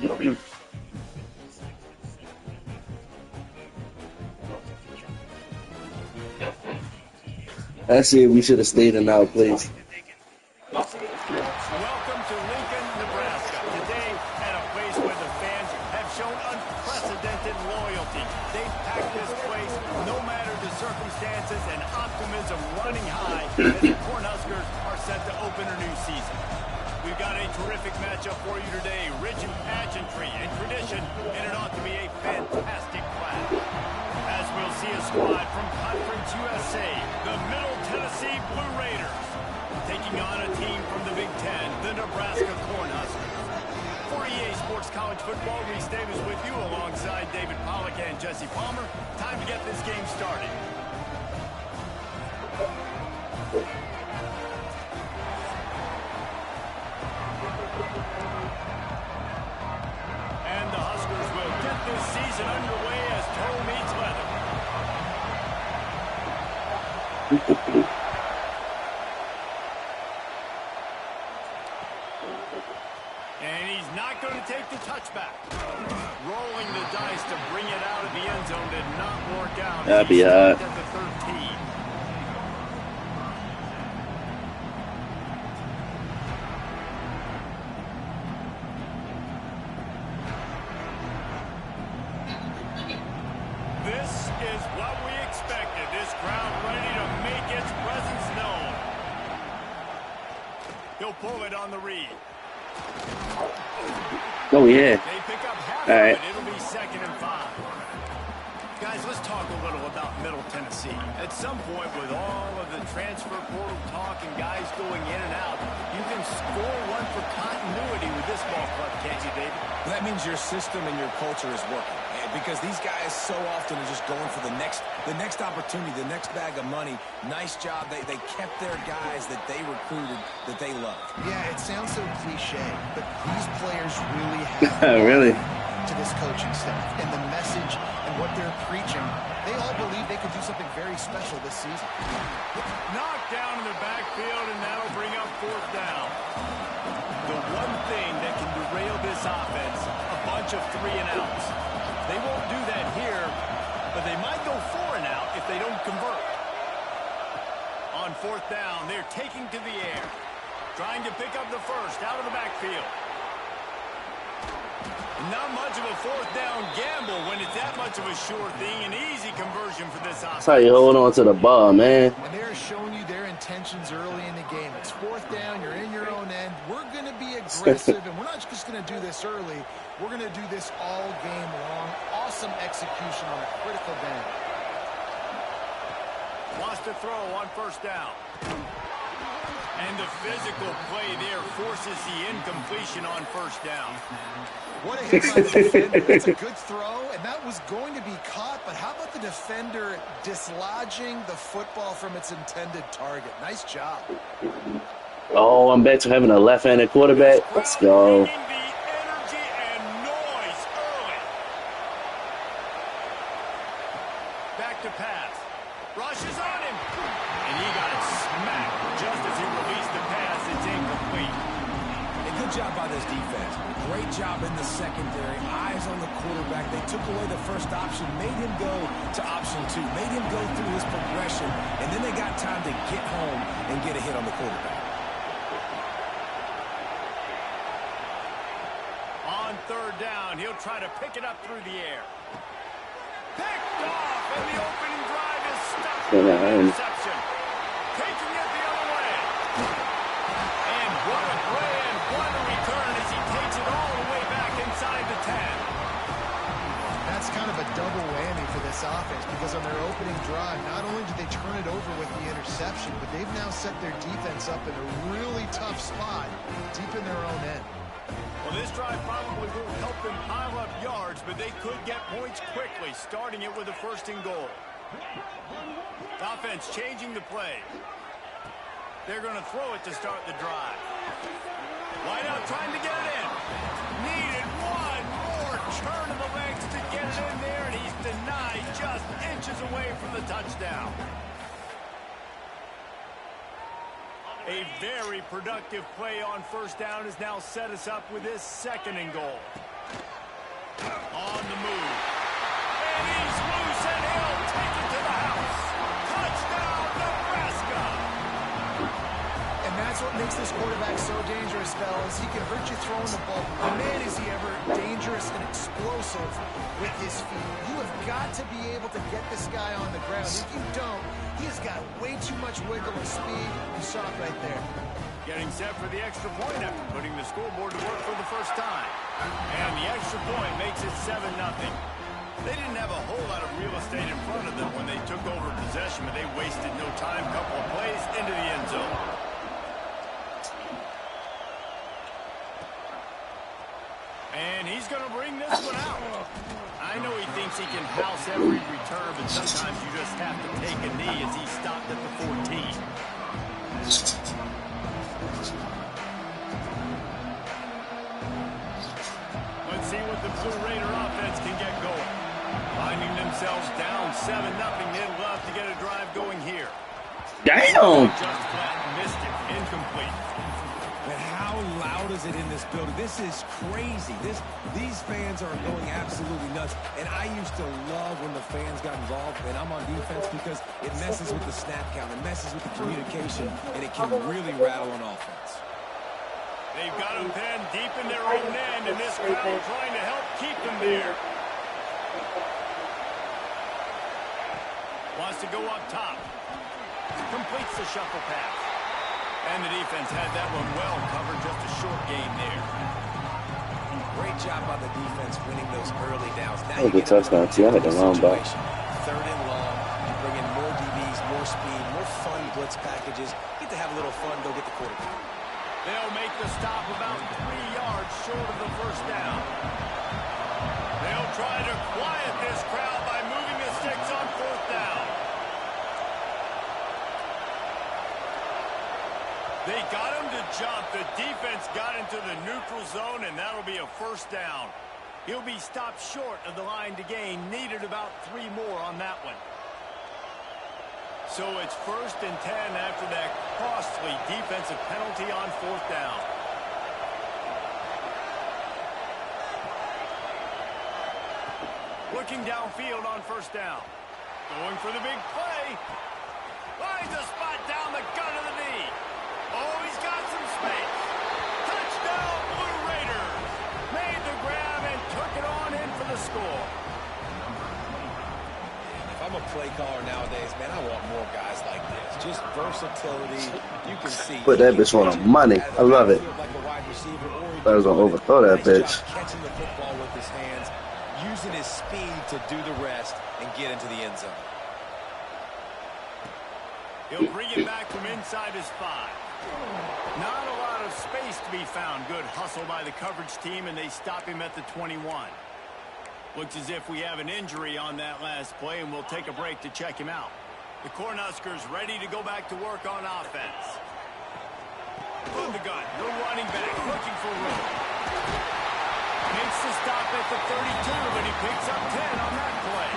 I said we should have stayed in our place. Welcome to Lincoln, Nebraska. Today, at a place where the fans have shown unprecedented loyalty. They've packed this place no matter the circumstances, and optimism running high as the Cornhuskers are set to open a new season. We've got a terrific matchup for you today, rich in pageantry and tradition, and it ought to be a fantastic clash. As we'll see a squad from Conference USA, the Middle Tennessee Blue Raiders, taking on a team from the Big Ten, the Nebraska Cornhuskers. For EA Sports College Football, Reese Davis with you alongside David Pollack and Jesse Palmer. Time to get this game started. And the Huskers will get this season underway as toe meets leather. And he's not going to take the touchback. Rolling the dice to bring it out of the end zone did not work out. That'd be hot. At the 13. This is what we expected. This crowd ready to make its presence known. He'll pull it on the read. Oh, yeah. They pick up half All right. of it. It'll be 2nd and 5. Guys, let's talk a little about Middle Tennessee. At some point, with all of the transfer portal talk and guys going in and out, you can score one for continuity with this ball club, can't you, David? That means your system and your culture is working. Because these guys so often are just going for the next opportunity, the next bag of money. Nice job. They kept their guys that they recruited, that they loved. Yeah, it sounds so cliche, but these players really have Really? to this coaching staff and the message and what they're preaching. They all believe they could do something very special this season. Knocked down in the backfield, and that'll bring up 4th down. The one thing that can derail this offense, a bunch of 3-and-outs. They won't do that here, but they might go 4-and-out if they don't convert. On 4th down, they're taking to the air. Trying to pick up the first out of the backfield. Not much of a 4th down gamble when it's that much of a sure thing. An easy conversion for this offense. That's how you hold on to the ball, man. And they're showing you their intentions early in the game. It's 4th down. You're in your own end. We're going to be aggressive, and we're not just going to do this early. We're going to do this all game long. Awesome execution on a critical down. Wants to throw on 1st down. And the physical play there forces the incompletion on 1st down. What a hit by the defender. That's a good throw, and that was going to be caught, but how about the defender dislodging the football from its intended target? Nice job. Oh, I'm back to having a left-handed quarterback. Let's go. The energy and noise early. Back to pass. Rushes on him. And he got smacked just as he released the pass. It's incomplete. A good job by this defense. Great job in the secondary. Eyes on the quarterback. They took away the first option, made him go to option 2, made him go through his progression, and then they got time to get home and get a hit on the quarterback. On 3rd down, he'll try to pick it up through the air. Picked off, and the opening drive is stopped with an interception. Taking it the other way. And what a grand return as he takes it all the way back inside the 10. That's kind of a double whammy for this offense because on their opening drive, not only did they turn it over with the interception, but they've now set their defense up in a really tough spot deep in their own end. Well, this drive probably won't help them pile up yards, but they could get points quickly, starting it with a 1st and goal. Offense changing the play. They're going to throw it to start the drive. Wide out trying to get it in. Needed one more turn of the legs to get it in there, and he's denied just inches away from the touchdown. A very productive play on 1st down has now set us up with this 2nd and goal. On the move. And he's loose, and he'll take it to the house. Touchdown, Nebraska. And that's what makes this quarterback so dangerous, fellas. He can hurt you throwing the ball. But man, is he ever dangerous and explosive with his feet. You have got to be able to get this guy on the ground. If you don't, he has got way too much wiggle and speed. You saw it right there. Getting set for the extra point after putting the scoreboard to work for the first time. And the extra point makes it 7-0. They didn't have a whole lot of real estate in front of them when they took over possession, but they wasted no time. Couple of plays into the end zone. And he's going to bring this one out. I know he thinks he can house every return, but sometimes you just have to take a knee as he stopped at the 14. Let's see what the Blue Raider offense can get going. Finding themselves down 7-0, they'd love to get a drive going here. Damn! Just flat missed it. Incomplete. Man, how loud is it in this building? This is crazy. These fans are going absolutely nuts. And I used to love when the fans got involved, and I'm on defense because it messes with the snap count. It messes with the communication, and it can really rattle on offense. They've got them pinned deep in their own end, and this crowd trying to help keep them there. Wants to go up top. Completes the shuffle pass. And the defense had that one well covered, just a short gain there. Great job by the defense winning those early downs. Now That was a good touchdown, too. I had the long ball. Third and long. You bring in more DBs, more speed, more fun blitz packages. Get to have a little fun, go get the quarterback. They'll make the stop about 3 yards short of the first down. They'll try to quiet this crowd by moving the sticks on fourth down. They got him to jump. The defense got into the neutral zone, and that'll be a first down. He'll be stopped short of the line to gain. Needed about 3 more on that one. So it's 1st and 10 after that costly defensive penalty on fourth down. Looking downfield on first down. Going for the big play. Finds a spot down the gut of the knee. Oh, he's got some space. Touchdown, Blue Raiders. Made the grab and took it on in for the score. If I'm a play caller nowadays, man, I want more guys like this. Just versatility. You can see. Put that bitch on the money. I love it. I was going to overthrow that bitch. Catching the football with his hands, using his speed to do the rest and get into the end zone. He'll bring it back from inside his 5. Not a lot of space to be found. Good hustle by the coverage team, and they stop him at the 21. Looks as if we have an injury on that last play, and we'll take a break to check him out. The Cornhuskers ready to go back to work on offense. From the gun, no running back, looking for room. Makes the stop at the 32, but he picks up 10 on that play.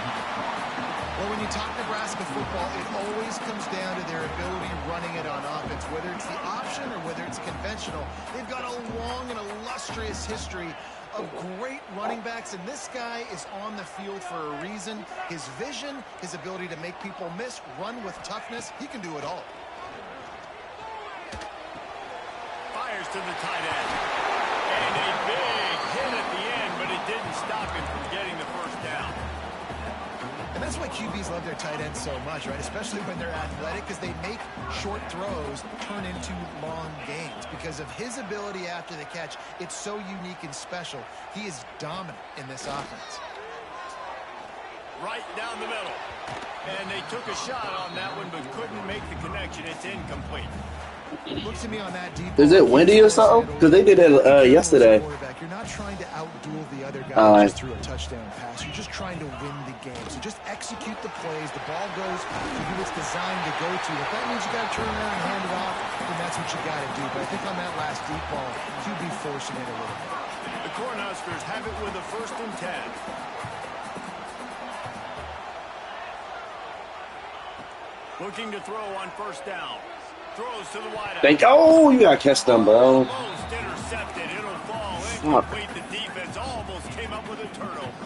Well, when you talk Nebraska football, it always comes down to their ability running it on offense, whether it's the option or whether it's conventional. They've got a long and illustrious history of great running backs, and this guy is on the field for a reason. His vision, his ability to make people miss, run with toughness, he can do it all. Fires to the tight end. And a big hit at the end, but it didn't stop him from getting the first down. And that's why QBs love their tight ends so much, right? Especially when they're athletic, because they make short throws turn into long gains. Because of his ability after the catch, it's so unique and special. He is dominant in this offense. Right down the middle. And they took a shot on that one, but couldn't make the connection. It's incomplete. Look to me on that deep. Is it windy or something? Because they did it yesterday. You're not trying to outduel the other guy just through a touchdown pass. You're just trying to win the game. So just execute the plays. The ball goes to who it's designed to go to. If that means you got to turn around and hand it off, then that's what you got to do. But I think on that last deep ball, QB forcing it a little bit. The Cornhuskers have it with a 1st and 10. Looking to throw on first down. Throws to the wide out. Oh, you got to catch them, bro. Almost intercepted. It'll fall incomplete. The defense almost came up with a turnover.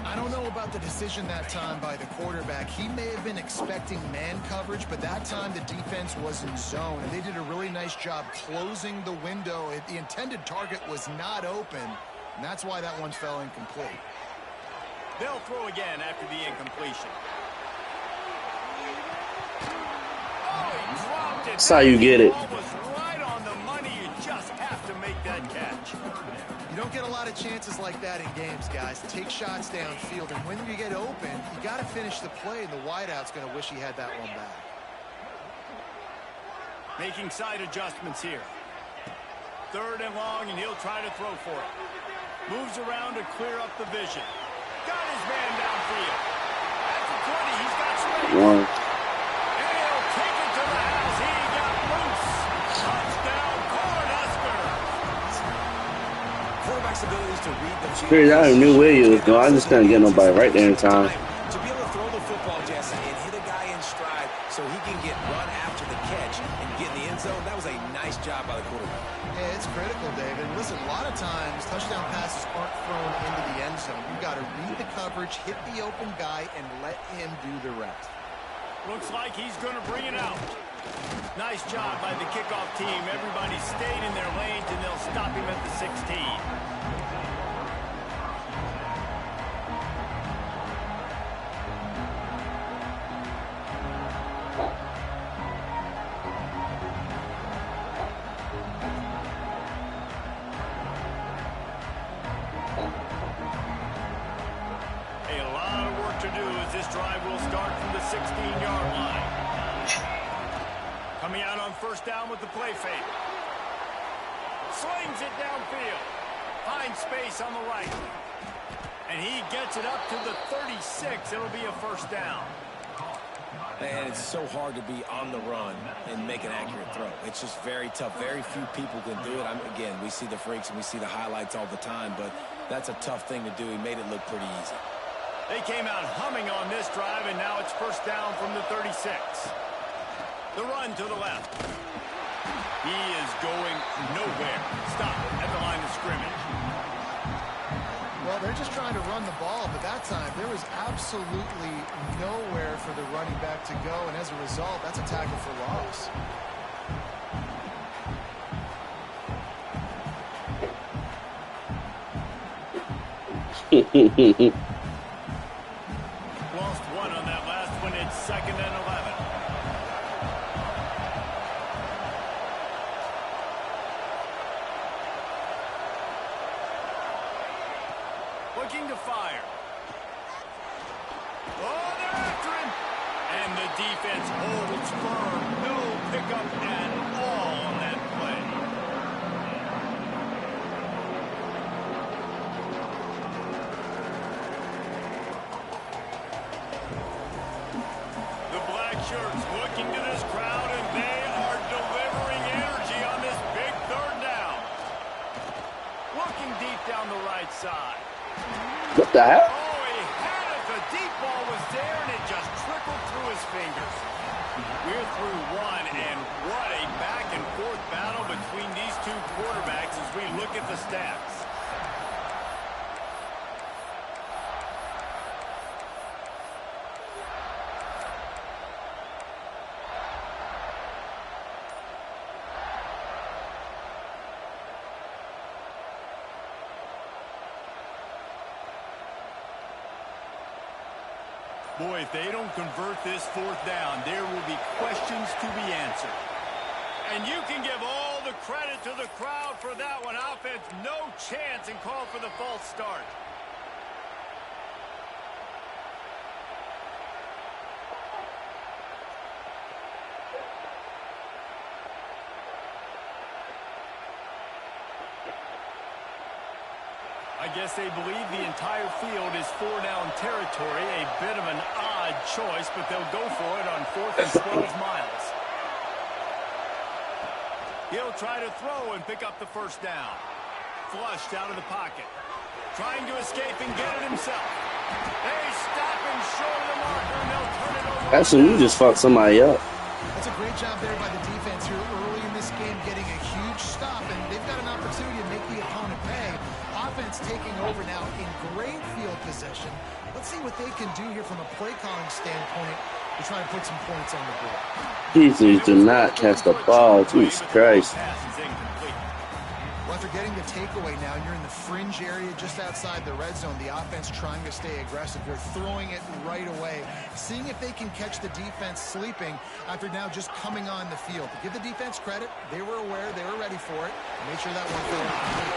I don't know about the decision that time by the quarterback. He may have been expecting man coverage, but that time the defense was in zone, and they did a really nice job closing the window. The intended target was not open, and that's why that one fell incomplete. They'll throw again after the incompletion. Oh, he dropped it. That's how you get it. That ball was right on the money. You just have to make that catch. You don't get a lot of chances like that in games, guys. Take shots downfield, and when you get open, you got to finish the play, and the wideout's going to wish he had that one back. Making side adjustments here. 3rd and long, and he'll try to throw for it. Moves around to clear up the vision. Got his man downfield. At the 20, he's got space. One. And he'll take it to the house. He got loose. Touchdown, Cornhuskers. Quarterback's abilities to read the field. Crazy, I knew where you was going. I just couldn't get nobody right there in time. To be able to throw the football, Jesse, and hit a guy in stride so he can get run after the catch and get in the end zone, that was a nice job by the quarterback. Yeah, it's critical, David. Listen, a lot of times touchdown passes aren't thrown into the end zone. You've got to read the coverage, hit the open guy, and let him do the rest. Looks like he's going to bring it out. Nice job by the kickoff team. Everybody stayed in their lanes, and they'll stop him at the 16. This drive will start from the 16-yard line. Coming out on 1st down with the play fake. Slings it downfield. Finds space on the right. And he gets it up to the 36. It'll be a 1st down. And it's so hard to be on the run and make an accurate throw. It's just very tough. Very few people can do it. Again, we see the freaks and we see the highlights all the time, but that's a tough thing to do. He made it look pretty easy. They came out humming on this drive, and now it's 1st down from the 36. The run to the left. He is going nowhere. Stop at the line of scrimmage. Well, they're just trying to run the ball, but that time there was absolutely nowhere for the running back to go, and as a result, that's a tackle for loss. Lost one on that last one. It's 2nd and 11. Looking to fire. Oh, they're after him. And the defense holds firm. No pickup at all on that play. The black shirts looking to this crowd, and they are delivering energy on this big 3rd down. Looking deep down the right side. What the hell? Oh, he had it. The deep ball was there, and it just trickled through his fingers. We're through one, and what a back-and-forth battle between these two quarterbacks as we look at the stats. Boy, if they don't convert this 4th down, there will be questions to be answered. And you can give all the credit to the crowd for that one. Offense, no chance, and call for the false start. I guess they believe the entire field is 4-down territory. A bit of an odd choice, but they'll go for it on 4th and 12 miles. He'll try to throw and pick up the 1st down. Flushed out of the pocket. Trying to escape and get it himself. They stop him short of the marker, and they'll turn it over. Actually, you just fucked somebody up. That's a great job there by the defense here early in this game, getting a huge stop, and they've got an opportunity to make the opponent pay. offense taking over now in great field possession. Let's see what they can do here from a play calling standpoint to try and put some points on the board. Jesus, do not catch the ball. Jesus Christ. Well, after getting the takeaway now, you're in the fringe area just outside the red zone. The offense trying to stay aggressive. They're throwing it right away, seeing if they can catch the defense sleeping after now just coming on the field. To give the defense credit, they were aware, they were ready for it. Make sure that one fell complete.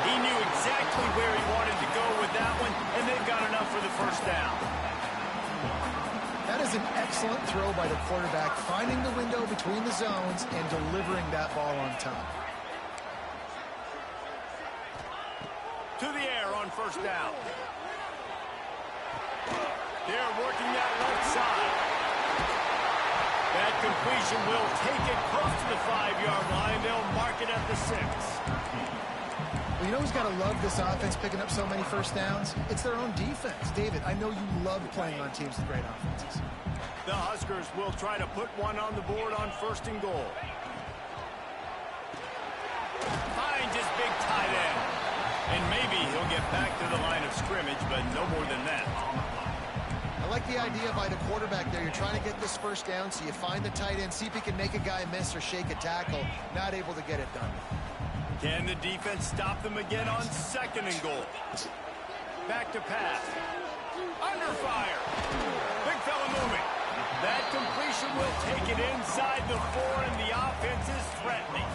He knew exactly where he wanted to go with that one, and they've got enough for the first down. That is an excellent throw by the quarterback, finding the window between the zones and delivering that ball on time. To the air on first down. They're working that left side. That completion will take it close to the 5-yard line. They'll mark it at the 6. Well, you know who's got to love this offense picking up so many first downs? It's their own defense. David, I know you love playing on teams with great offenses. The Huskers will try to put one on the board on first and goal. Finds his big tight end. And maybe he'll get back to the line of scrimmage, but no more than that. I like the idea by the quarterback there. You're trying to get this first down, so you find the tight end, see if he can make a guy miss or shake a tackle. Not able to get it done. Can the defense stop them again on second and goal? Back to pass. Under fire. Big fella moving. That completion will take it inside the 4, and the offense is threatening.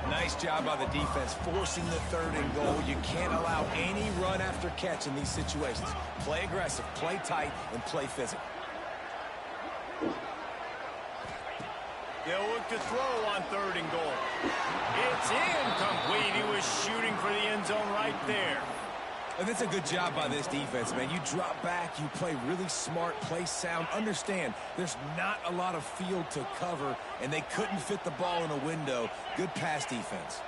Nice job by the defense forcing the third and goal. You can't allow any run after catch in these situations. Play aggressive, play tight, and play physical. They'll look to throw on third and goal. It's incomplete. He was shooting for the end zone right there. And that's a good job by this defense, man. You drop back, you play really smart, play sound. Understand, there's not a lot of field to cover, and they couldn't fit the ball in a window. Good pass defense.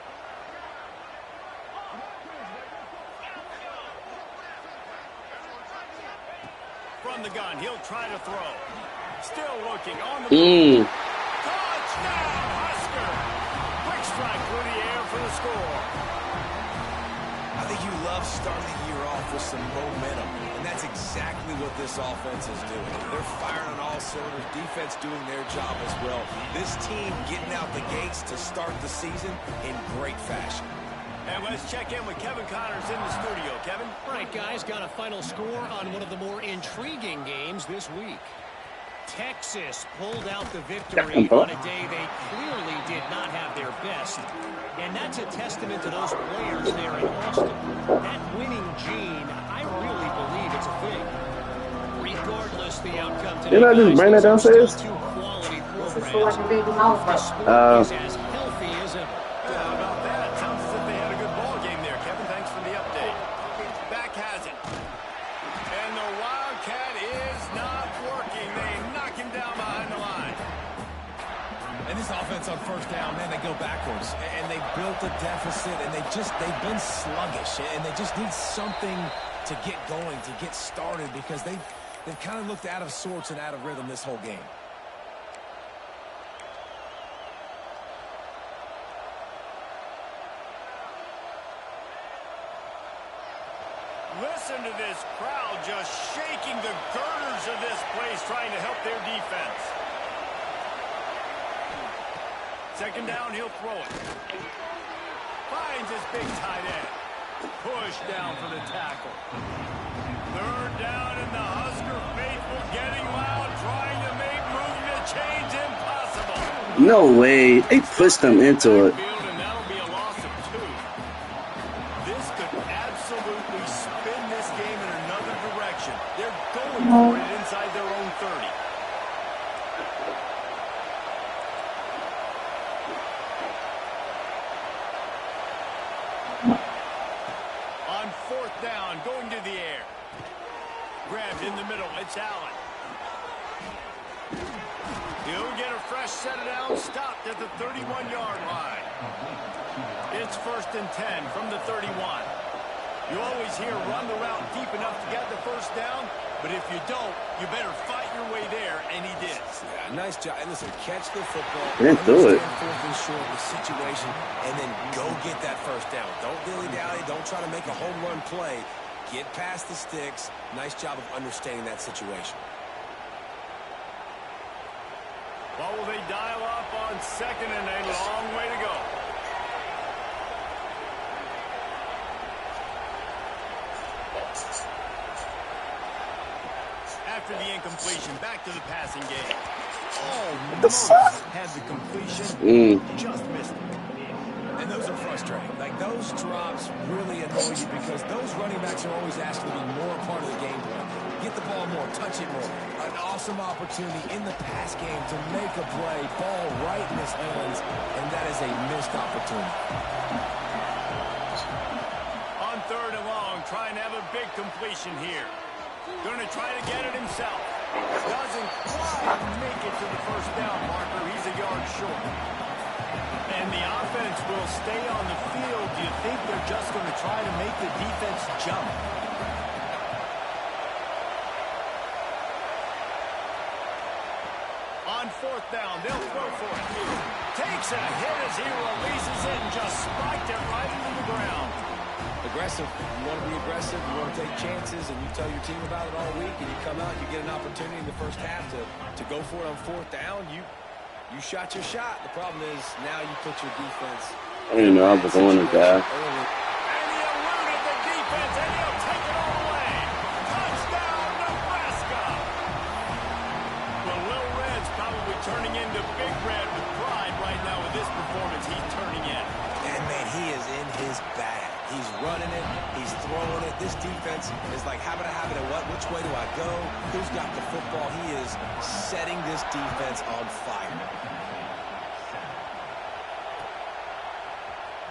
From the gun, he'll try to throw. Still looking on the touchdown, Husker! Quick strike through the air for the score. I think you love starting the year off with some momentum, and that's exactly what this offense is doing. They're firing on all cylinders, defense doing their job as well. This team getting out the gates to start the season in great fashion. And let's check in with Kevin Connors in the studio. Kevin? All right, guys, got a final score on one of the more intriguing games this week. Texas pulled out the victory on a day they clearly did not have their best. And that's a testament to those players there in Austin. That winning gene, I really believe it's a thing. Regardless the outcome today, didn't I just bring that downstairs? two quality programs. The sport is as healthy as ever. How about that? Sounds as if they had a good ball game there. Kevin, thanks for the update. Back has it. And the Wildcat is not working. They knock him down behind the line. And this offense on first down, man, they go backwards. And they built a deficit, and they've been sluggish. And they just need something to get going, to get started, because they've kind of looked out of sorts and out of rhythm this whole game. Listen to this crowd just shaking the girders of this place, trying to help their defense. Second down, he'll throw it. Finds his big tight end. Push down for the tackle. Third down, and the Husker faithful getting loud, trying to make movement change impossible. No way. They pushed them into it. And that'll be a loss of 2. This could absolutely spin this game in another direction. They're going for it inside their own 30. On fourth down, going to the air. Grabbed in the middle, it's Allen. He'll get a fresh set of down, stopped at the 31-yard line. It's first and 10 from the 31. You always hear run the route deep enough to get the first down, but if you don't, you better fight your way there, and he did. Yeah, nice job. And listen, catch the football, He didn't do it. understand fourth and short the situation, and then go get that first down. Don't dilly-dally. Don't try to make a home run play. Get past the sticks. Nice job of understanding that situation. What will they dial up on second and a long way to go? After the incompletion, back to the passing game. Almost had the completion, just missed it. And those are frustrating. Like, those drops really annoy you because those running backs are always asked to be more a part of the game plan. Get the ball more, touch it more. An awesome opportunity in the pass game to make a play, ball right in his hands, and that is a missed opportunity. On third and long, trying to have a big completion here. Going to try to get it himself. Doesn't quite make it to the first down marker. He's a yard short. And the offense will stay on the field. Do you think they're just going to try to make the defense jump? On fourth down, they'll throw for it. Takes a hit as he releases it and just spiked it right into the ground. Aggressive. You want to be aggressive. You want to take chances, and you tell your team about it all week, and you come out, you get an opportunity in the first half to go for it on fourth down. You shot your shot. The problem is now you put your defense. I didn't know I was on the guy. And he eluded the defense, and he'll take it all away. Touchdown, Nebraska. The Little Red's probably turning into Big Red with pride right now with this performance he's turning in. And, man, he is in his bag. He's running it. He's throwing it. This defense is like, how about I have it and what? Which way do I go? Who's got the football? He is setting this defense on fire.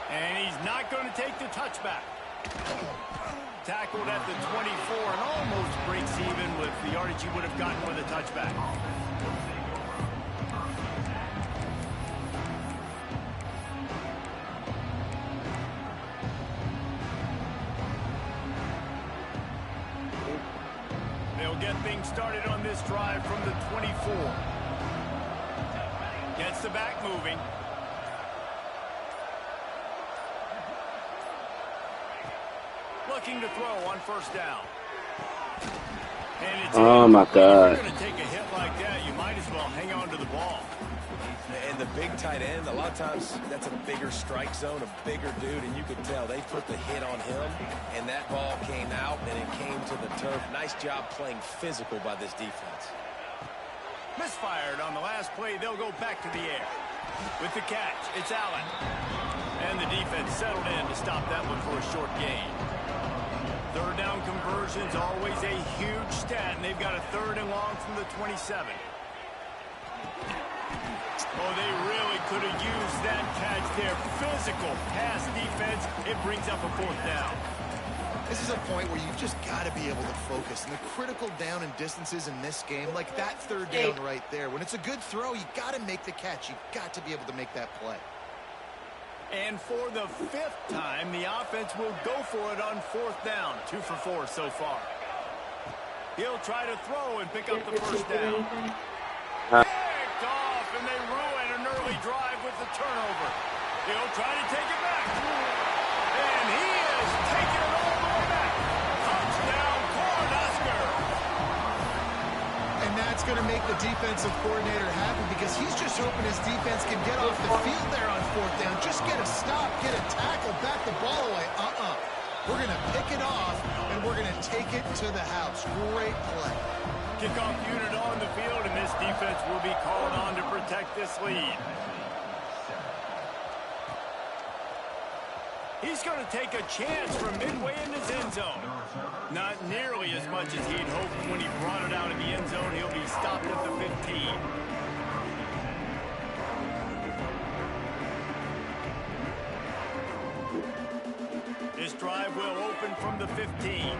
And he's not going to take the touchback. Tackled at the 24 and almost breaks even with the yardage he would have gotten with a touchback. They'll get things started on this drive from the 24. Gets the back moving. Looking to throw on first down. And it's Oh my God. If you're going to take a hit like that, you might as well hang on to the ball. And the big tight end, a lot of times that's a bigger strike zone, a bigger dude, and you could tell they put the hit on him, and that ball came out, and it came to the turf. Nice job playing physical by this defense. Misfired on the last play. They'll go back to the air. With the catch, it's Allen. And the defense settled in to stop that one for a short gain. Third down conversion's always a huge stat, and they've got a third and long from the 27. Oh, they really could have used that catch there. Physical pass defense. It brings up a fourth down. This is a point where you just got to be able to focus. And the critical down and distances in this game, like that third down right there. When it's a good throw, you got to make the catch. You got to be able to make that play. And for the fifth time, the offense will go for it on fourth down. 2 for 4 so far. He'll try to throw and pick up the first down. Picked off, and they ruin an early drive with the turnover. He'll try to take it back. And he is taking it all the way back. Touchdown, Cornhusker. And that's going to make the defensive coordinator happy because he's just hoping his defense can get off the field there on fourth down. Just get a stop, get a tackle, back the ball away. We're going to pick it off, and we're going to take it to the house. Great play. Kickoff unit on the field, and this defense will be called on to protect this lead. He's going to take a chance from midway in his end zone. Not nearly as much as he'd hoped when he brought it out of the end zone. He'll be stopped at the 15. This drive will open from the 15.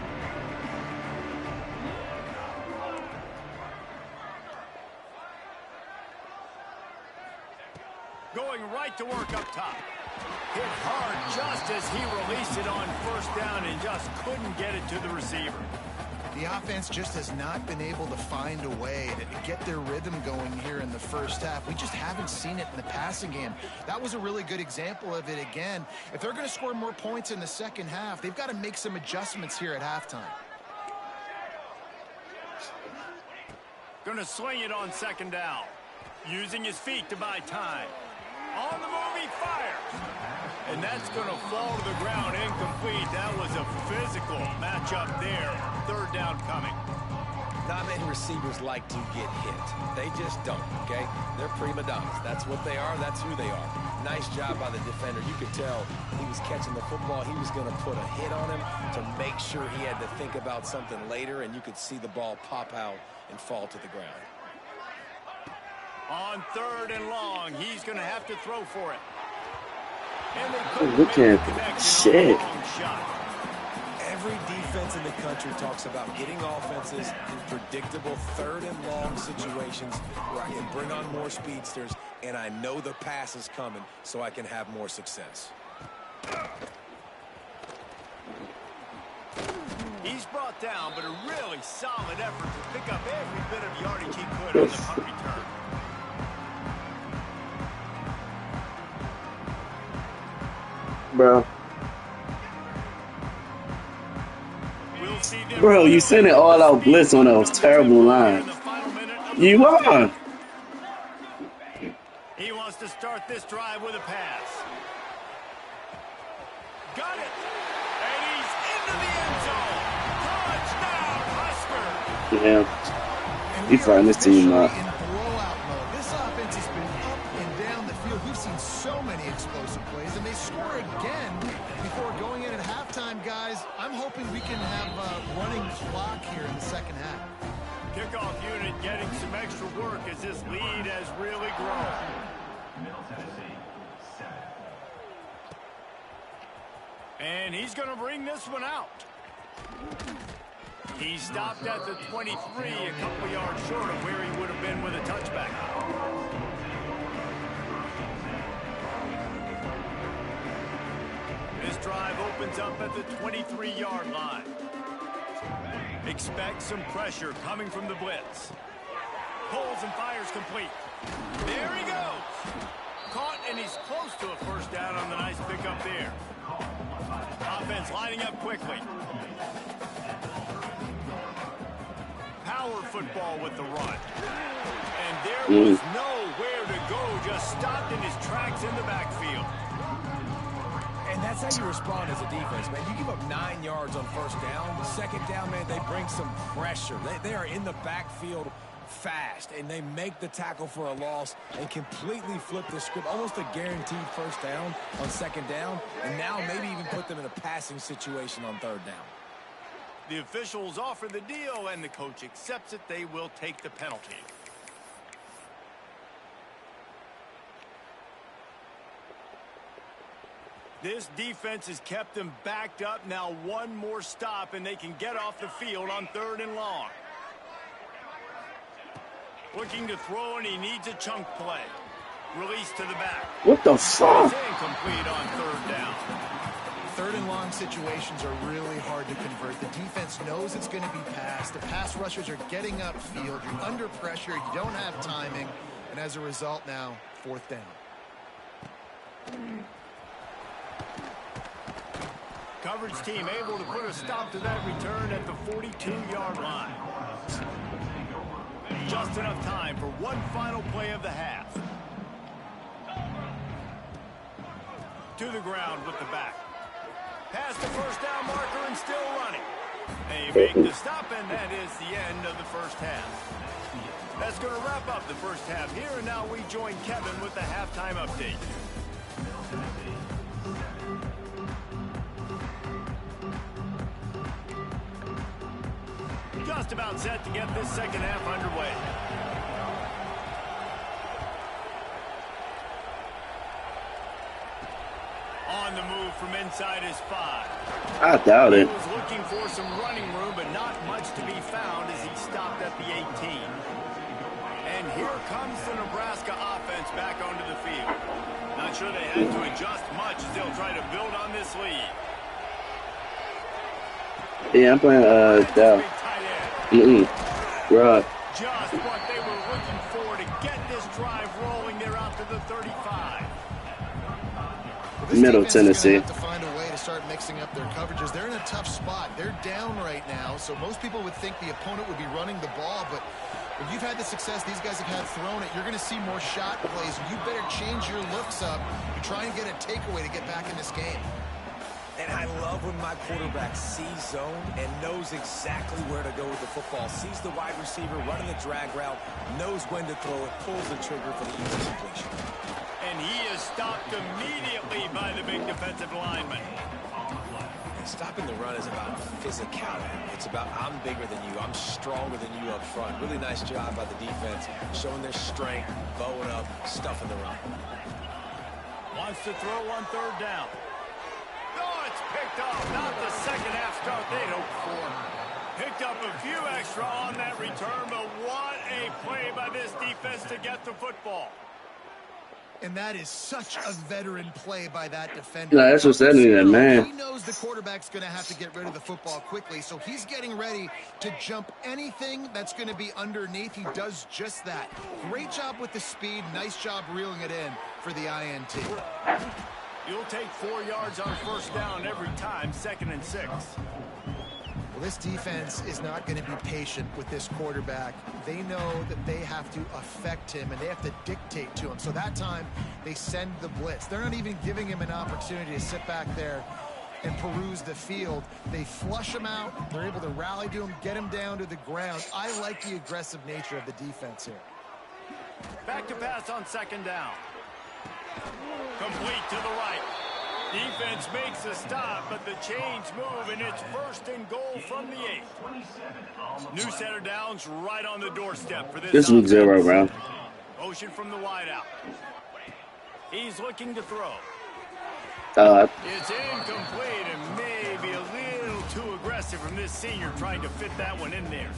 Going right to work up top. Hit hard just as he released it on first down and just couldn't get it to the receiver. The offense just has not been able to find a way to get their rhythm going here in the first half. We just haven't seen it in the passing game. That was a really good example of it again. If they're going to score more points in the second half, they've got to make some adjustments here at halftime. Going to swing it on second down. Using his feet to buy time. On the move, he fires. And that's going to fall to the ground incomplete. That was a physical matchup there. Third down coming. Not many receivers like to get hit. They just don't, okay? They're prima donnas. That's what they are. That's who they are. Nice job by the defender. You could tell he was catching the football. He was going to put a hit on him to make sure he had to think about something later, and you could see the ball pop out and fall to the ground. On third and long, he's going to have to throw for it. And Look at shit. Every defense in the country talks about getting offenses in predictable third and long situations where I can bring on more speedsters and I know the pass is coming so I can have more success. He's brought down, but a really solid effort to pick up every bit of yardage he could on the punt return. Bro. Bro, you sent it all out blitz on those terrible lines. You are. He wants to start this drive with a pass. Got it. And he's into the end zone. Touchdown, Husker. Yeah. He's fighting this team up. This offense has been up and down the field. We've seen so many explosive plays, and they score again before going in at halftime, guys. I'm hoping we can have a running clock here in the second half. Kickoff unit getting some extra work as this lead has really grown. And he's going to bring this one out. He stopped at the 23, a couple yards short of where he would have been with a touchback. This drive opens up at the 23-yard line. Expect some pressure coming from the blitz. Pulls and fires complete. There he goes. Caught, and he's close to a first down on the nice pickup there. Offense lining up quickly. Power football with the run. And there was nowhere to go, just stopped in his tracks in the backfield. And that's how you respond as a defense, man. You give up 9 yards on first down. Second down, man, they bring some pressure. They are in the backfield fast, and they make the tackle for a loss and completely flip the script. Almost a guaranteed first down on second down, and now maybe even put them in a passing situation on third down. The officials offer the deal, and the coach accepts it. They will take the penalty. This defense has kept them backed up. Now one more stop, and they can get off the field on third and long. Looking to throw, and he needs a chunk play. Release to the back. What the fuck? Incomplete on third down. Third and long situations are really hard to convert. The defense knows it's going to be passed. The pass rushers are getting upfield. You're under pressure. You don't have timing. And as a result now, fourth down. Coverage team able to put a stop to that return at the 42-yard line. Just enough time for one final play of the half. To the ground with the back. Past the first down marker and still running. They make the stop, and that is the end of the first half. That's going to wrap up the first half here, and now we join Kevin with the halftime update. Just about set to get this second half underway. On the move from inside his 5. I doubt it. He was looking for some running room, but not much to be found as he stopped at the 18. And here comes the Nebraska offense back onto the field. Not sure they had to adjust much as they'll try to build on this lead. Yeah, I'm playing down. Tight Right. Just what they were looking for to get this drive rolling. They're out to the 35. This Middle defense is Tennessee. going to have to find a way to start mixing up their coverages. They're in a tough spot. They're down right now, so most people would think the opponent would be running the ball, but when you've had the success these guys have had throwing it, you're going to see more shot plays. You better change your looks up and try and get a takeaway to get back in this game. And I love when my quarterback sees zone and knows exactly where to go with the football. Sees the wide receiver running the drag route, knows when to throw it, pulls the trigger for the easy completion. And he is stopped immediately by the big defensive lineman. And stopping the run is about physicality. It's about I'm bigger than you. I'm stronger than you up front. Really nice job by the defense, showing their strength, bowing up, stuffing the run. Wants to throw on third down. Oh, it's picked off. Not the second half start they'd hoped for. Picked up a few extra on that return, but what a play by this defense to get the football. And that is such a veteran play by that defender. Yeah, that's what's happening there, man. He knows the quarterback's going to have to get rid of the football quickly, so he's getting ready to jump anything that's going to be underneath. He does just that. Great job with the speed. Nice job reeling it in for the INT. You'll take 4 yards on first down every time, 2nd and 6. Well, this defense is not going to be patient with this quarterback. They know that they have to affect him, and they have to dictate to him. So that time, they send the blitz. They're not even giving him an opportunity to sit back there and peruse the field. They flush him out. They're able to rally to him, get him down to the ground. I like the aggressive nature of the defense here. Back to pass on 2nd down. Complete to the right. Defense makes a stop, but the chains move, and it's 1st and goal from the 8. New set of downs right on the doorstep for this. This week's 0, bro. Motion from the wideout. He's looking to throw. It's incomplete and maybe a little too aggressive from this senior trying to fit that one in there.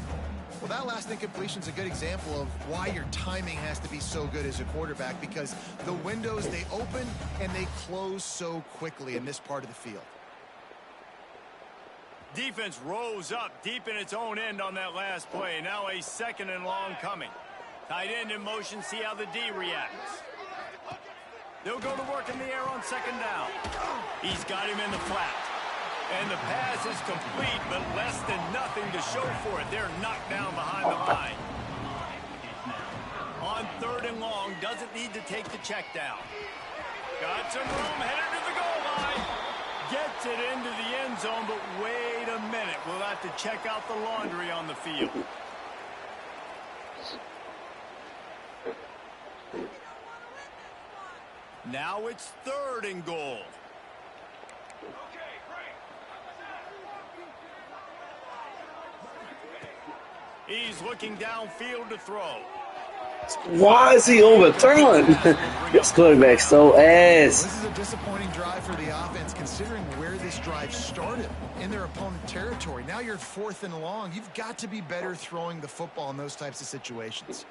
Well, that last incompletion is a good example of why your timing has to be so good as a quarterback, because the windows, they open and they close so quickly in this part of the field. Defense rose up deep in its own end on that last play. Now a 2nd and long coming. Tight end in motion, see how the D reacts. They'll go to work in the air on 2nd down. He's got him in the flat. And the pass is complete, but less than nothing to show for it. They're knocked down behind the line. On 3rd and long, doesn't need to take the check down. Got some room, headed to the goal line. Gets it into the end zone, but wait a minute. We'll have to check out the laundry on the field. Now it's 3rd and goal. He's looking downfield to throw. Why is he overturned? This quarterback's so ass. This is a disappointing drive for the offense, considering where this drive started, in their opponent territory. Now you're 4th and long. You've got to be better throwing the football in those types of situations.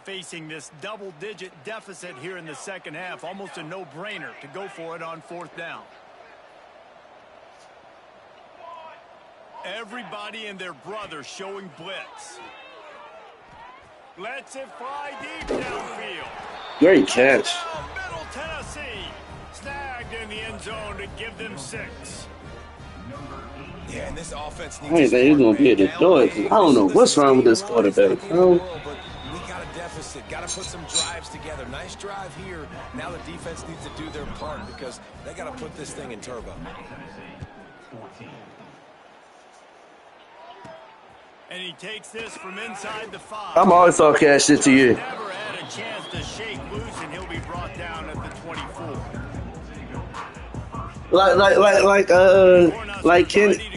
Facing this double-digit deficit here in the 2nd half, almost a no-brainer to go for it on 4th down. Everybody and their brother showing blitz. Lets it fly deep downfield. Great catch. Middle Tennessee. Snagged in the end zone to give them 6. Yeah, and this offense needs I ain't think he's gonna be able to do it. I don't know what's wrong with this quarterback, bro. We got a deficit. Got to put some drives together. Nice drive here. Now the defense needs to do their part because they got to put this thing in turbo. And he takes this from inside the 5. I'm always talking that shit to you. Never had a chance to shake loose, and he'll be brought down at the 24.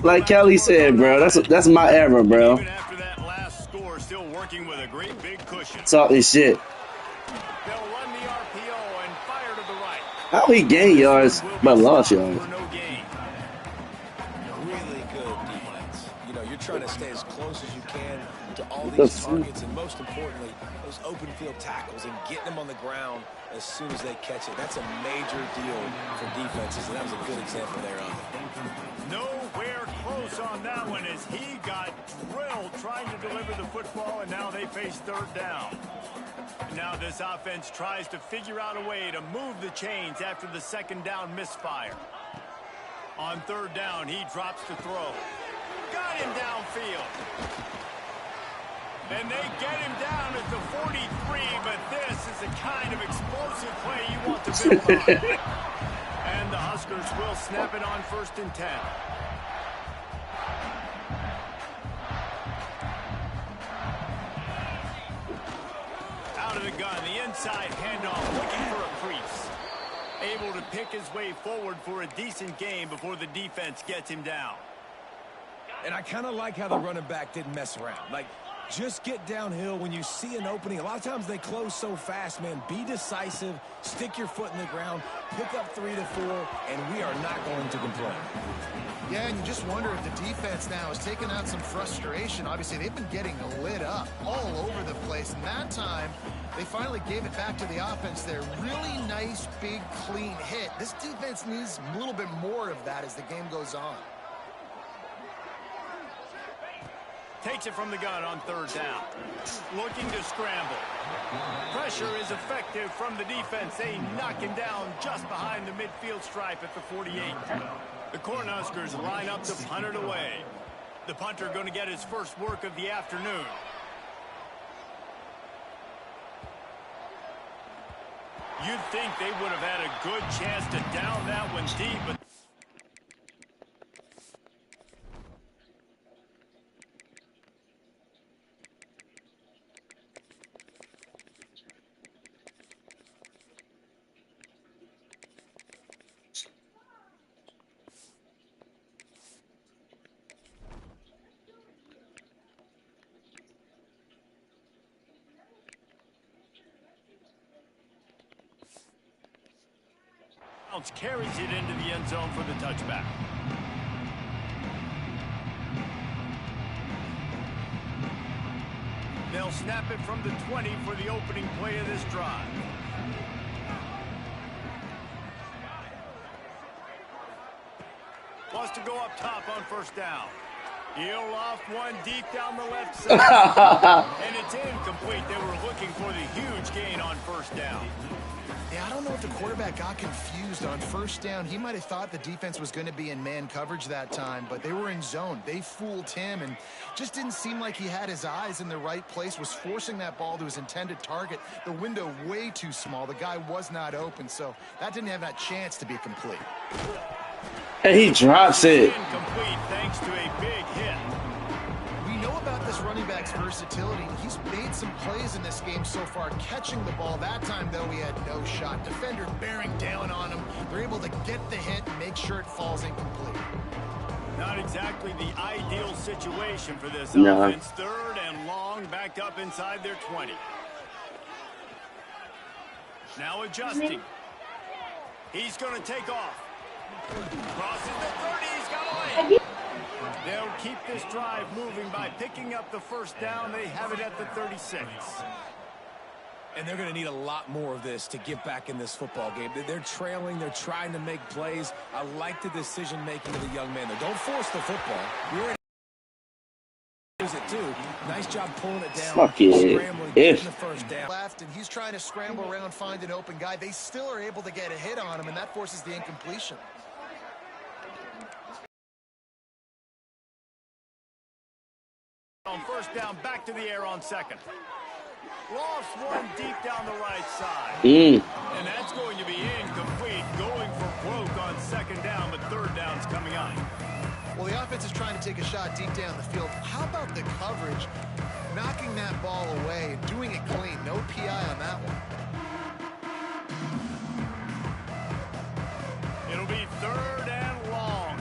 Like Kelly said, bro. That's my era, bro. Even after that last score, still working with a great big cushion. Talk this shit. They'll run the RPO and fire to the right. How he gain yards but lost yards? For no gain. Really good defense. You know, you're trying to stay as close as you can to all these targets, and most importantly, those open field tackles and getting them on the ground as soon as they catch it. That's a major deal for defenses, and that was a good example there of it. Nowhere close on that one as he got drilled trying to deliver the football, and now they face third down. Now this offense tries to figure out a way to move the chains after the second down misfire. On third down, he drops to throw. Got him downfield. And they get him down at the 43, but this is the kind of explosive play you want to build on. And the Huskers will snap it on 1st and 10. Out of the gun, the inside handoff, looking for a crease. Able to pick his way forward for a decent game before the defense gets him down. And I kind of like how the running back didn't mess around. Like, just get downhill when you see an opening. A lot of times they close so fast, man. Be decisive, stick your foot in the ground, pick up 3 to 4, and we are not going to complain. Yeah, and you just wonder if the defense now is taking out some frustration. Obviously, they've been getting lit up all over the place. And that time, they finally gave it back to the offense there. Really nice, big, clean hit. This defense needs a little bit more of that as the game goes on. Takes it from the gun on third down. Looking to scramble. Pressure is effective from the defense. They knock him down just behind the midfield stripe at the 48. The Cornhuskers line up to punt it away. The punter going to get his first work of the afternoon. You'd think they would have had a good chance to down that one deep, but carries it into the end zone for the touchback. They'll snap it from the 20 for the opening play of this drive. Wants to go up top on first down. He'll off one deep down the left side. And it's incomplete. They were looking for the huge gain on first down. Yeah, I don't know if the quarterback got confused on first down. He might have thought the defense was going to be in man coverage that time, but they were in zone. They fooled him and just didn't seem like he had his eyes in the right place, was forcing that ball to his intended target. The window way too small. The guy was not open, so that didn't have that chance to be complete. And he drops it. Incomplete thanks to a big hit. We know about this running back's versatility. He's made some plays in this game so far, catching the ball. That time, though, he had no shot. Defender bearing down on him. They're able to get the hit and make sure it falls incomplete. Not exactly the ideal situation for this offense. Third and long, backed up inside their 20. Now adjusting. He's going to take off. Crosses the 30. He's got away. They'll keep this drive moving by picking up the first down. They have it at the 36. And they're going to need a lot more of this to get back in this football game. They're trailing. They're trying to make plays. I like the decision-making of the young man there. Don't force the football. You're use it too. Nice job pulling it down. Fuck it. Scrambling, getting the first down. Left, and he's trying to scramble around, find an open guy. They still are able to get a hit on him, and that forces the incompletion. On first down, back to the air on second. Lost one deep down the right side. And that's going to be incomplete. Going for broke on second down, but third down's coming up. Well, the offense is trying to take a shot deep down the field. How about the coverage? Knocking that ball away and doing it clean. No PI on that one. It'll be third and long.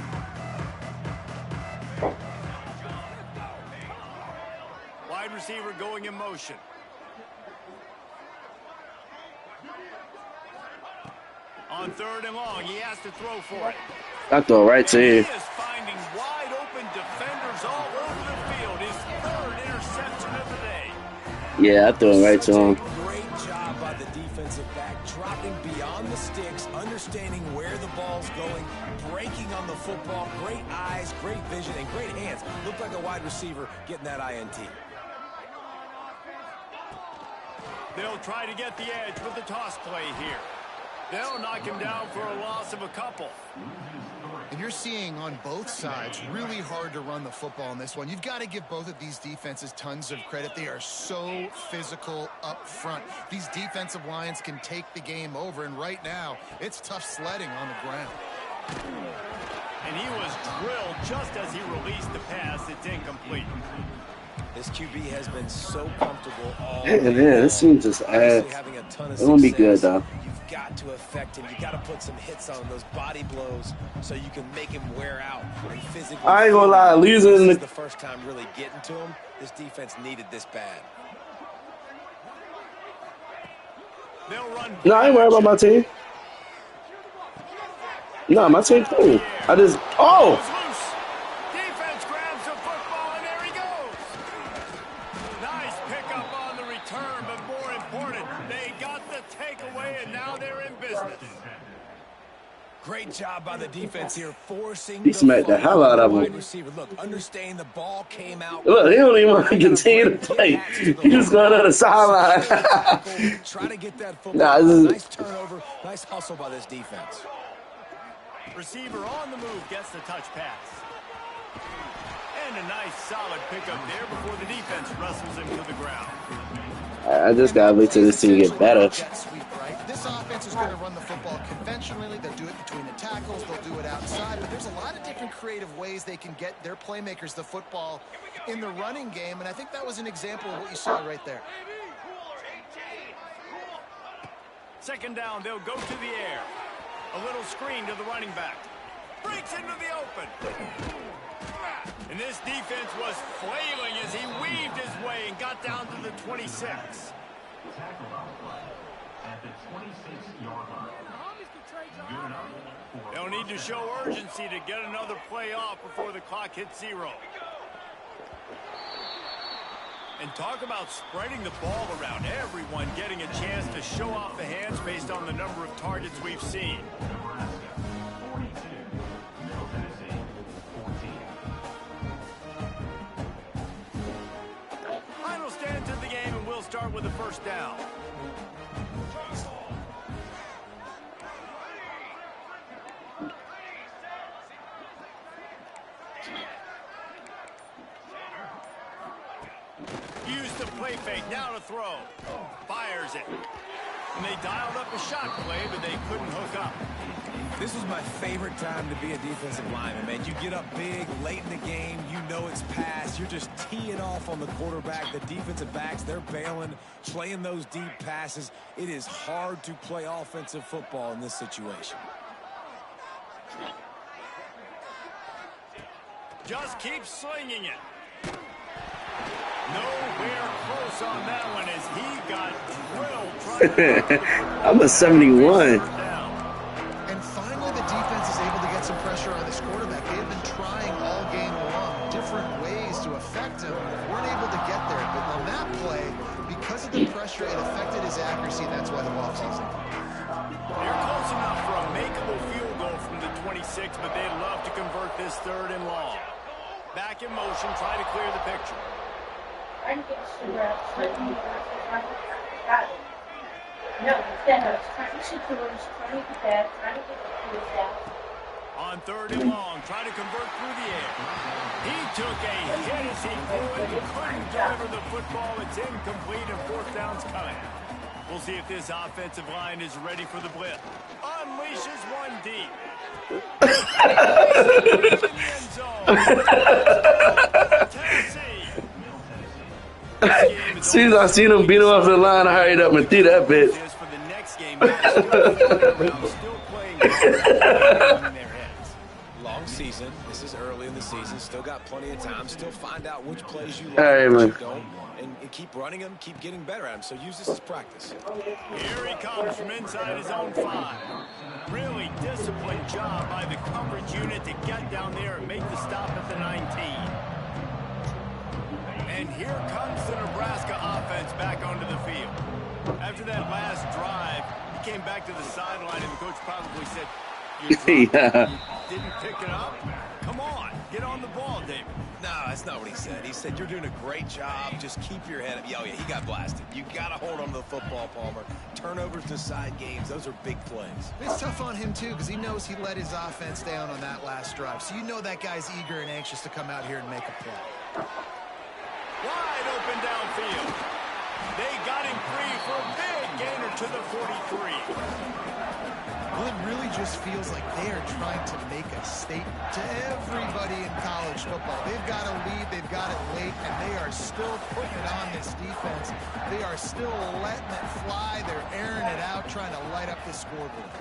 Wide receiver going in motion. On third and long, he has to throw for it. I throw right to He you. is finding wide open defenders all over the field. His third Yeah, I threw it right to him. Great job by the defensive back, dropping beyond the sticks, understanding where the ball's going, breaking on the football. Great eyes, great vision, and great hands. Looked like a wide receiver getting that INT. They'll try to get the edge with the toss play here. They'll knock him down for a loss of a couple. And you're seeing on both sides really hard to run the football in this one. You've got to give both of these defenses tons of credit. They are so physical up front. These defensive lines can take the game over, and right now it's tough sledding on the ground. And he was drilled just as he released the pass. It's incomplete. This QB has been so comfortable all Yeah, day this long. seems just ass. Having a ton of It won't be good success. though. You've got to affect him. You got to put some hits on him, those body blows, so you can make him wear out and physically. I ain't gonna lie, losing This in is the the first time really getting to him. This defense needed this bad. They'll run. No, I ain't worried about my team. No, my team cool. I just Goes loose. Defense grabs the football, and there he goes. Nice pickup on the return, but more important, they got the takeaway, and now they're in business. Great job by the defense here, forcing He smacked the hell out of him. wide receiver. Look, understanding the ball came out. Look, he don't even want to continue to play. He just going on the sideline. Try to get that football. Nah, this is- Nice turnover, nice hustle by this defense. Receiver on the move gets the touch pass. And a nice solid pickup there before the defense wrestles him to the ground. I just gotta wait till this team get better. Jet sweep, right? This offense is going to run the football conventionally. They'll do it between the tackles. They'll do it outside. But there's a lot of different creative ways they can get their playmakers the football in the running game. And I think that was an example of what you saw right there. Second down, they'll go to the air. A little screen to the running back. Breaks into the open. And this defense was flailing as he weaved his way and got down to the 26. They'll need to show urgency to get another play off before the clock hits 0. And talk about spreading the ball around. Everyone getting a chance to show off the hands based on the number of targets we've seen. Final stands of the game, and we'll start with the first down. Used the play fake, now to throw. Fires it. And they dialed up a shot play, but they couldn't hook up. This was my favorite time to be a defensive lineman, man. You get up big, late in the game, you know it's past. You're just teeing off on the quarterback. The defensive backs, they're bailing, playing those deep passes. It is hard to play offensive football in this situation. Just keep slinging it. Nowhere close on that one as he got drilled. I'm a 71. And finally, the defense is able to get some pressure on this quarterback. They have been trying all game long, different ways to affect him. Weren't able to get there. But on that play, because of the pressure, it affected his accuracy, and that's why the ball falls in. They're close enough for a makeable field goal from the 26, but they'd love to convert this 3rd and long. Back in motion, try to clear the picture. Trying to get sugar out, got it. No, stand up, trying to shoot the words, trying to get that, trying to get the kids out. On 3rd and long, trying to convert through the air. He took a hit as he threw it. He couldn't deliver the football. It's incomplete, and 4th down's coming. We'll see if this offensive line is ready for the blitz. Unleashes one deep. As soon as I seen him beat him off the line, I hurried up and threw that bit. For the next game, still playing in their heads. Long season. This is early in the season. Still got plenty of time. Still find out which plays you like, All right, which man. you don't, and keep running them, keep getting better at them. So use this as practice. Here he comes from inside his own 5. Really disciplined job by the coverage unit to get down there and make the stop at the 19. And And here comes the Nebraska offense back onto the field. After that last drive, he came back to the sideline, and the coach probably said, you didn't pick it up? Come on, get on the ball, David. No, that's not what he said. He said, you're doing a great job. Just keep your head up. Oh, yeah, he got blasted. You got to hold on to the football, Palmer. Turnovers decide games. Those are big plays. It's tough on him, too, because he knows he let his offense down on that last drive. So you know that guy's eager and anxious to come out here and make a play. Wide open downfield. They got him free for a big gainer to the 43. Well, it really just feels like they are trying to make a statement to everybody in college football. They've got a lead, they've got it late, and they are still putting it on this defense. They are still letting it fly. They're airing it out, trying to light up the scoreboard.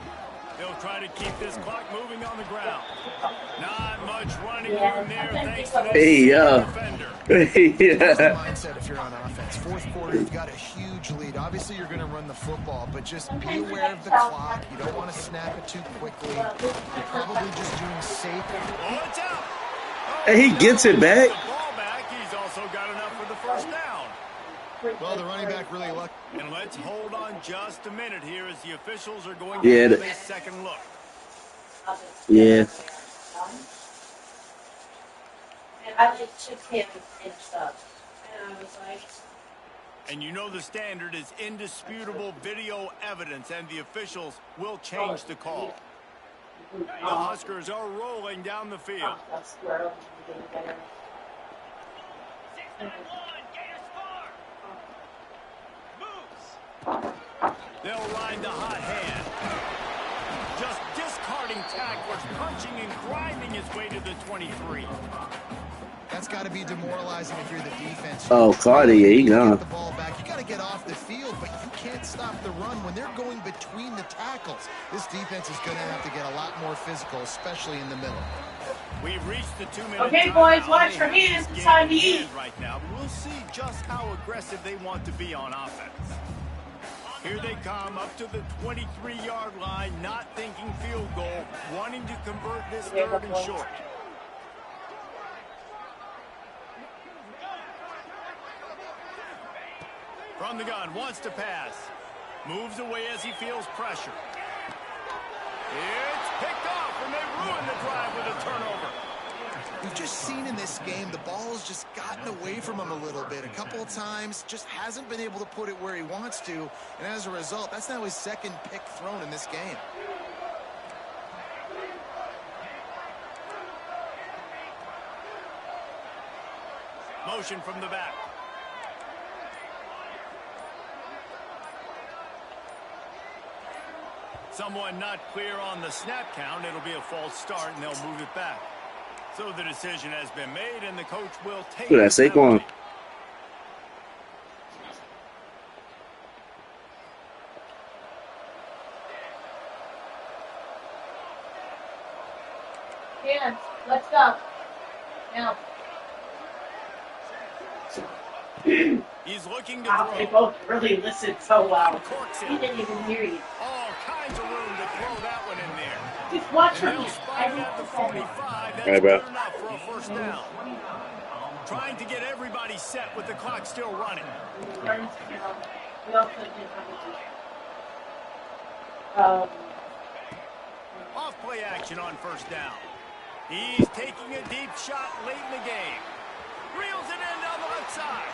They'll try to keep this clock moving on the ground. Not much running room there thanks to this defender. That's the mindset if you're on offense. Fourth quarter, you've got a huge lead. Obviously, you're going to run the football, but just be aware of the clock. You don't want to snap it too quickly. You're probably just doing safe. Oh, it's out. And he gets it back. The ball back. He's also got enough for the first down. Well, the running back really lucky. And let's hold on just a minute here as the officials are going to have a second look. Yeah. And I just took him and stuff. And I was like... And you know the standard is indisputable video evidence, and the officials will change the call. The Huskers are rolling down the field. They'll ride the hot hand. Just discarding tacklers, punching and grinding his way to the 23. That's got to be demoralizing if you're the defense. Oh, Cardi, yeah, he gone. The ball back. You got to get off the field, but you can't stop the run when they're going between the tackles. This defense is going to have to get a lot more physical, especially in the middle. We've reached the 2-minute Okay, boys, watch your hands. It's time to eat. Right now, we'll see just how aggressive they want to be on offense. Here they come up to the 23-yard line, not thinking field goal, wanting to convert this third and short. From the gun, wants to pass. Moves away as he feels pressure. It's picked off, and they ruin the drive with a turnover. We've just seen in this game the ball's just gotten away from him a little bit. A couple of times, just hasn't been able to put it where he wants to. And as a result, that's now his second pick thrown in this game. Motion from the back. Someone not clear on the snap count. It'll be a false start, and they'll move it back. So the decision has been made, and the coach will take it. Look at that, Saquon. Hands, let's go. Now. He's looking to throw. They both really listened so well. He didn't even hear you. All kinds of room to throw that one in there. Just watch her. And they'll spike it at the 45. That's Hey, bro. good enough for a first down. Trying to get everybody set with the clock still running. Off play action on first down. He's taking a deep shot late in the game. Reels it in down the left side.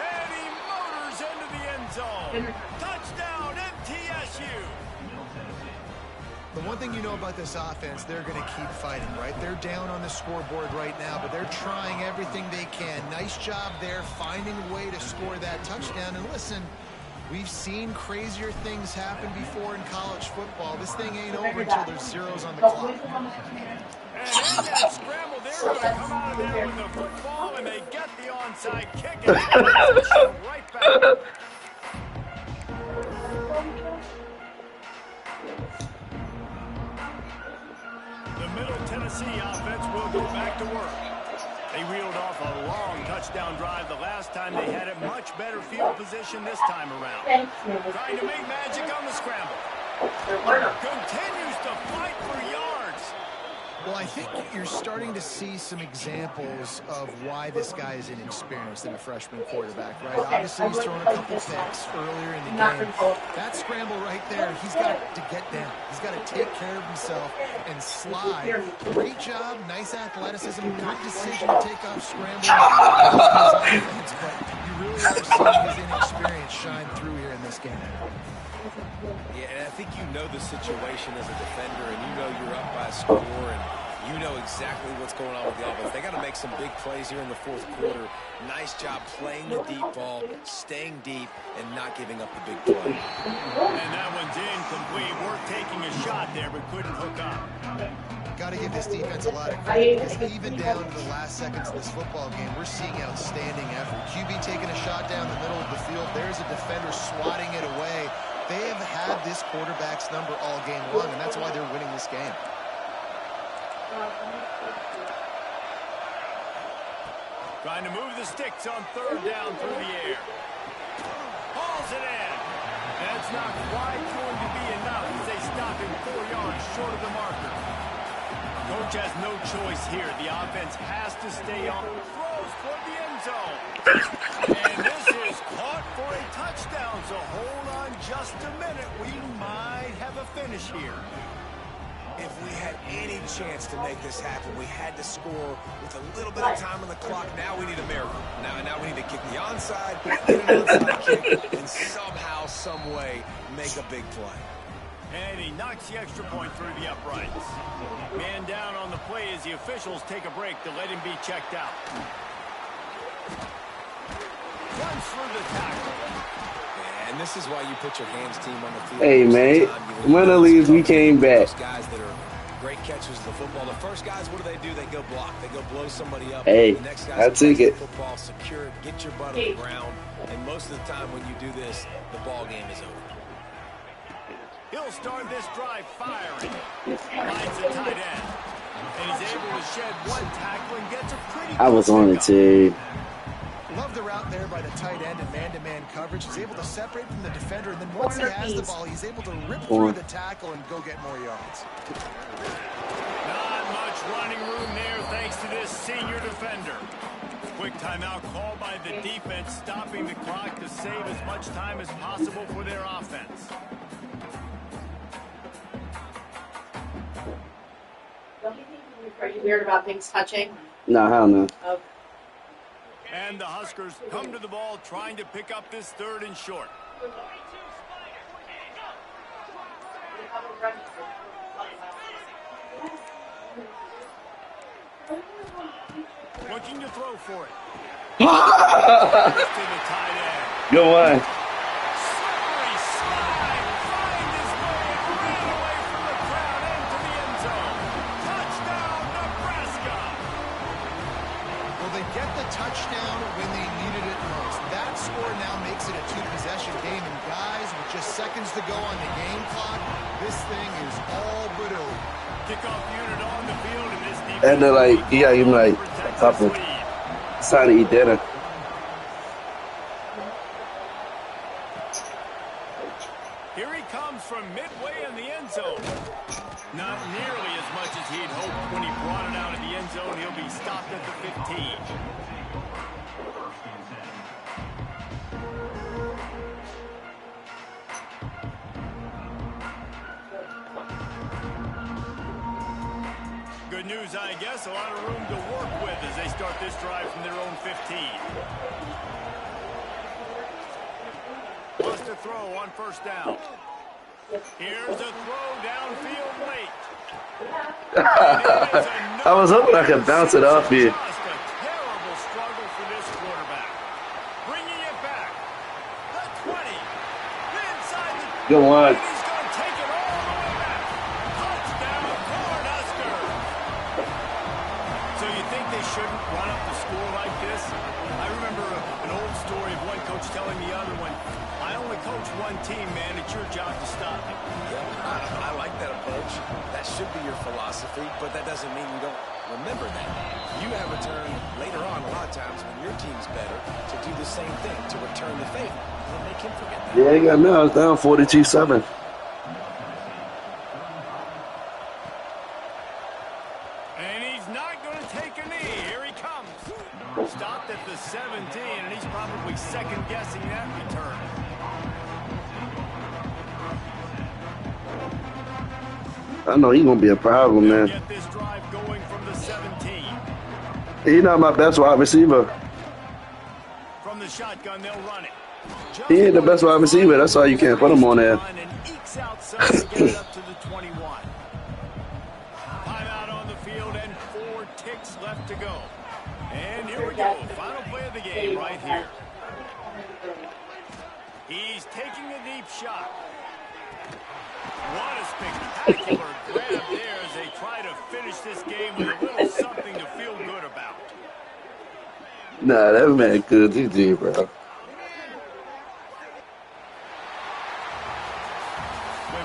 And he motors into the end zone. Touchdown, MTSU. The one thing you know about this offense, they're going to keep fighting, right? They're down on the scoreboard right now, but they're trying everything they can. Nice job there, finding a way to score that touchdown. And listen, we've seen crazier things happen before in college football. This thing ain't over until there's zeros on the clock. And in that scramble, they're going to come out of there with the football, and they get the onside kick. And right back. The Middle Tennessee offense will go back to work. They reeled off a long touchdown drive the last time they had it. Much better field position this time around. Trying to make magic on the scramble. Continues to fight for yards. Well, I think you're starting to see some examples of why this guy is inexperienced in a freshman quarterback, right? Obviously, he's thrown a couple picks earlier in the game. That scramble right there, he's got to get down. He's got to take care of himself and slide. Great job, nice athleticism, good decision to take off scramble. Offense, but you really are seeing his inexperience shine through here in this game. Yeah, and I think you know the situation as a defender, and you know you're up by a score, and you know exactly what's going on with the offense. They got to make some big plays here in the fourth quarter. Nice job playing the deep ball, staying deep, and not giving up the big play. And that one's incomplete. We're taking a shot there, but couldn't hook up. Got to give this defense a lot of credit, because even down to the last seconds of this football game, we're seeing outstanding effort. QB taking a shot down the middle of the field. There's a defender swatting it away. They have had this quarterback's number all game long, and that's why they're winning this game. Trying to move the sticks on third down through the air. Hauls it in. That's not quite going to be enough as they stop him 4 yards short of the marker. Coach has no choice here. The offense has to stay on. Throws toward the end zone. And this is caught for a touchdown. So hold on just a minute. We might have a finish here. If we had any chance to make this happen, we had to score with a little bit of time on the clock. Now we need a miracle. Now we need to kick the onside, get an onside kick, and somehow, some way, make a big play. And he knocks the extra point through the uprights. Man down on the play as the officials take a break to let him be checked out. Runs through the tackle. And this is why you put your hands team on the field. Hey, mate. Win or lose, we came back. Those guys that are great catchers of the football. The first guys, what do? They go block. They go blow somebody up. Hey, the next guys I take it. Football secure, get your butt on the ground. And most of the time when you do this, the ball game is over. He'll start this drive firing. Finds the tight end. And he's able to shed one tackle and gets a pretty I was on it too. Love the route there by the tight end and man-to-man coverage. He's able to separate from the defender, and then once he has the ball, he's able to rip through the tackle and go get more yards. Not much running room there thanks to this senior defender. Quick timeout called by the defense, stopping the clock to save as much time as possible for their offense. Don't you think it's pretty weird about things touching? No, hell no. Okay. And the Huskers come to the ball trying to pick up this third and short. Looking to throw for it. To the tight end. Good one. Slippery slide. Find his way and ran away from the crowd into the end zone. Touchdown, Nebraska. Well, they get the touchdown when they needed it most. That score now makes it a two-possession game, and guys, with just seconds to go on the game clock, this thing is all but over. Kickoff unit on the field, and this defense. And they're like, you got him like a couple. It's time to eat dinner. Here he comes from midway in the end zone. Not nearly as much as he'd hoped when he brought it out of the end zone. He'll be stopped at the 15. Good news, I guess. A lot of room to work with as they start this drive from their own 15. Wants to throw on first down. Here's a throw downfield late. I was hoping I could bounce it off you. Just a terrible struggle for this quarterback. Bringing it back. The 20. Inside the... Good one. And he's going to take it all the way back. Touchdown, Cornhusker. So you think they shouldn't run up the score like this? I remember an old story of one coach telling the other one, I only coach one team, man. It's your job to stop it. Yeah, I like that approach. That should be your philosophy, but that doesn't mean you don't remember that. You have a turn later on, a lot of times, when your team's better, to do the same thing, to return the favor. And make him forget that. Yeah, you got me. I was down 42-7. second-guessing that return. I know he's gonna be a problem, They'll man. get this drive going from the 17. He's not my best wide receiver. From the shotgun, they'll run it. He ain't the best wide receiver. That's why you can't put him on there. And ekes out some to get it up to the 21. Timeout on the field and 4 ticks left to go. And here we go. Final play of the game right here. He's taking a deep shot. What a spectacular grab there as they try to finish this game with a little something to feel good about. Nah, that man good. GG, bro. When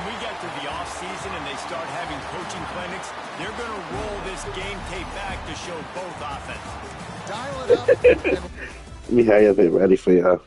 we get to the offseason and they start having coaching clinics, they're going to roll this game tape back to show both offenses. Dial it up. Let me have it ready for y'all.